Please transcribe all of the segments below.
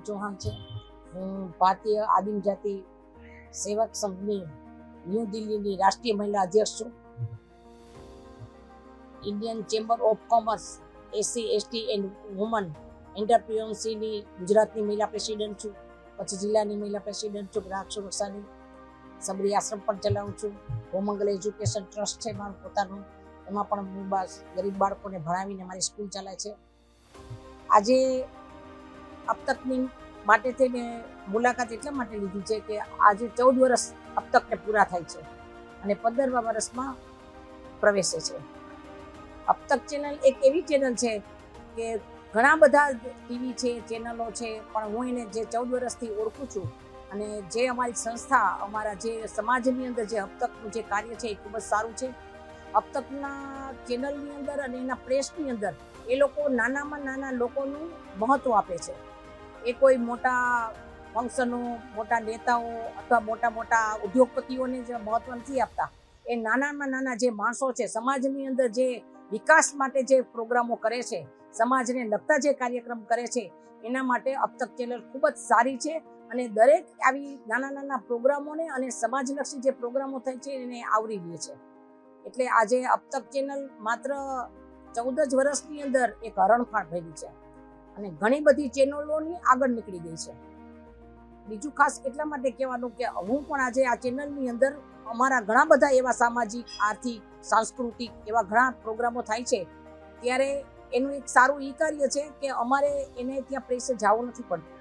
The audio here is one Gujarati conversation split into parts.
ચૌહાણ છે। હું ભારતીય આદિમ જાતિ સેવક સંઘની ન્યૂ દિલ્હીની રાષ્ટ્રીય મહિલા અધ્યક્ષ છું। Indian chamber of commerce SC ST and woman એન્ટરપ્રિન્યોરશિપની ગુજરાતની મહિલા પ્રેસિડેન્ટ છું। કચ્છ જિલ્લાની મહિલા પ્રેસિડેન્ટ છું। ગ્રાહક સુરક્ષાની સબરી આશ્રમ પણ ચલાવું છું। ગોમંગલ એજ્યુકેશન ટ્રસ્ટ છે મારું પોતાનું, એમાં પણ હું ગરીબ બાળકોને ભણાવીને મારી સ્કૂલ ચલાય છે। આજે અબતકની માટે થઈને મુલાકાત એટલા માટે લીધી છે કે આજે 14 વર્ષ અબતકને પૂરા થાય છે અને 15મા વર્ષમાં પ્રવેશે છે। અબતક ચેનલ એક એવી ચેનલ છે કે ઘણા બધા ટીવી છે, ચેનલો છે, પણ હું એને જે 14 વર્ષથી ઓળખું છું અને જે અમારી સંસ્થા, અમારા જે સમાજની અંદર જે અબતકનું જે કાર્ય છે એ ખૂબ જ સારું છે। અબતકના ચેનલની અંદર અને એના પ્રેસની અંદર એ લોકો નાનામાં નાના લોકોનું મહત્વ આપે છે। એ કોઈ મોટા ફંક્શનો, મોટા નેતાઓ અથવા મોટા મોટા ઉદ્યોગપતિઓને જે મહત્વ નથી આપતા। એ નાનામાં નાના જે માણસો છે, સમાજની અંદર જે વિકાસ માટે જે પ્રોગ્રામો કરે છે, સમાજને લગતા જે કાર્યક્રમ કરે છે, એના માટે અબતક ચેનલ ખૂબ જ સારી છે અને દરેક આવી નાના નાના પ્રોગ્રામોને અને સમાજલક્ષી જે પ્રોગ્રામો થાય છે એને આવરી લે છે। એટલે આજે અબતક ચેનલ માત્ર 14 જ વર્ષની અંદર એક હરણફાળ ભરી છે અને ઘણી બધી ચેનલોની આગળ નીકળી ગઈ છે। બીજું ખાસ એટલા માટે કહેવાનું કે હું પણ આજે આ ચેનલની અંદર અમારા ઘણા બધા એવા સામાજિક, આર્થિક, સાંસ્કૃતિક એવા ઘણા પ્રોગ્રામો થાય છે, ત્યારે એનું એક સારું એ કાર્ય છે કે અમારે એને ત્યાં પ્રેસે જવું નથી પડતું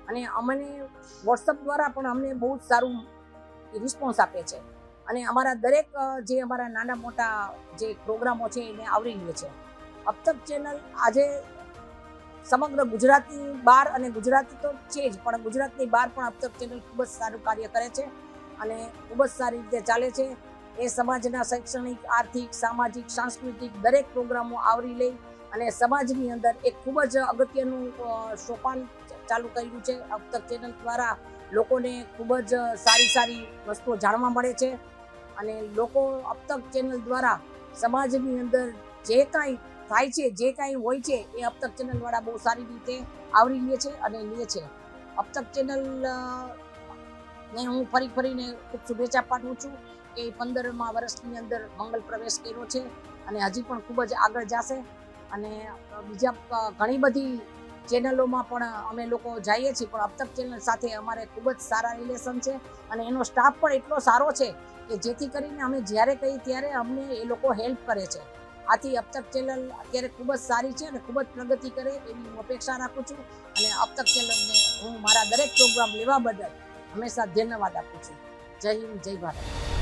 અને અમને વોટ્સઅપ દ્વારા પણ અમને બહુ જ સારું રિસ્પોન્સ આપે છે અને અમારા દરેક જે અમારા નાના મોટા જે પ્રોગ્રામો છે એને આવરી લે છે। અબતક ચેનલ આજે સમગ્ર ગુજરાતની બહાર, અને ગુજરાતી તો છે જ પણ ગુજરાતની બહાર પણ અબતક ચેનલ ખૂબ જ સારું કાર્ય કરે છે અને ખૂબ જ સારી રીતે ચાલે છે। એ સમાજના શૈક્ષણિક, આર્થિક, સામાજિક, સાંસ્કૃતિક દરેક પ્રોગ્રામો આવરી લઈ અને સમાજની અંદર એક ખૂબ જ અગત્યનું સોપાન ચાલુ કર્યું છે। અબતક ચેનલ દ્વારા લોકોને ખૂબ જ સારી સારી વસ્તુઓ જાણવા મળે છે અને લોકો અબતક ચેનલ દ્વારા સમાજની અંદર જે કાંઈ થાય છે, જે કાંઈ હોય છે, એ અબતક ચેનલ વાળા બહુ સારી રીતે આવરી લે છે અને લે છે। અબતક ચેનલ ને હું ફરીને ખૂબ શુભેચ્છા પાઠવું છું કે 15મા વર્ષની અંદર મંગલ પ્રવેશ કર્યો છે અને હજી પણ ખૂબ જ આગળ જશે અને બીજા ઘણી બધી ચેનલોમાં પણ અમે લોકો જઈએ છીએ, પણ અબતક ચેનલ સાથે અમારે ખૂબ જ સારા રિલેશન છે અને એનો સ્ટાફ પણ એટલો સારો છે કે જેથી કરીને અમે જ્યારે કહીએ ત્યારે અમને એ લોકો હેલ્પ કરે છે। આથી અબતક ચેનલ અત્યારે ખૂબ જ સારી છે અને ખૂબ જ પ્રગતિ કરે એવી હું અપેક્ષા રાખું છું અને અબતક ચેનલને હું મારા દરેક પ્રોગ્રામ લેવા બદલ હંમેશા ધન્યવાદ આપું છું। જય હિન્દ, જય ભારત।